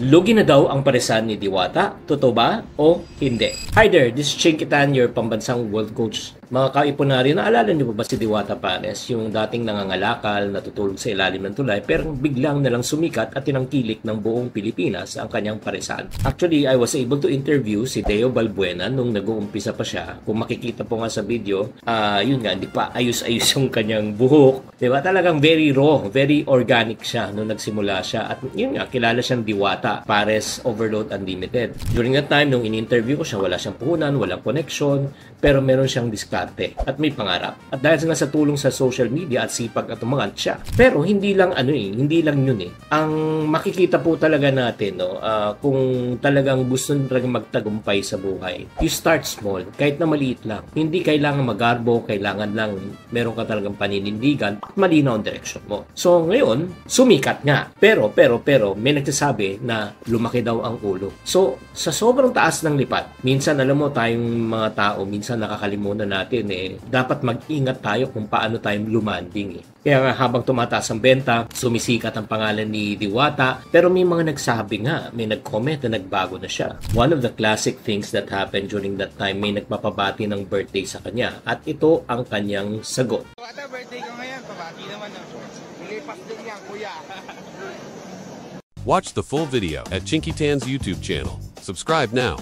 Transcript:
Lugi na daw ang paresan ni Diwata? Totoo ba o hindi? Hi there, this is Chinky Tan, your pambansang world coach. Mga kaipunari, naalala niyo ba si Diwata Panes, yung dating nangangalakal, natutulog sa ilalim ng tulay, pero biglang nalang sumikat at tinangkilik ng buong Pilipinas ang kanyang paresan. Actually, I was able to interview si Deo Balbuena nung nag-uumpisa pa siya. Kung makikita po nga sa video, yun nga, hindi pa ayos-ayos yung kanyang buhok. Diba? Talagang very raw, very organic siya nung nagsimula siya. At yun nga, kilala siyang Diwata Pares Overload Unlimited. During that time, nung in-interview ko siya, wala siyang puhunan, walang connection, pero meron siyang diskarte at may pangarap. At dahil nga sa tulong sa social media at sipag at umangat siya. Pero hindi lang hindi lang yun eh. Ang makikita po talaga natin, kung talagang gusto nyo talagang magtagumpay sa buhay, you start small, kahit na maliit lang. Hindi kailangan magarbo, kailangan lang meron ka talagang paninindigan at malinaw ang direksyon mo. So ngayon, sumikat nga. Pero, may nagsasabi na lumaki daw ang ulo. So, sa sobrang taas ng lipat, minsan alam mo tayong mga tao, minsan nakakalimutan natin dapat mag-ingat tayo kung paano tayong lumanding Kaya nga habang tumataas ang benta, sumisikat ang pangalan ni Diwata, pero may mga nagsabi nga, may nag-comment na nagbago na siya. One of the classic things that happened during that time, may nagpapabati ng birthday sa kanya at ito ang kanyang sagot. Diwata, birthday ko ngayon, pabati naman Nilipas din yan, kuya. Watch the full video at Chinky Tan's YouTube channel. Subscribe now.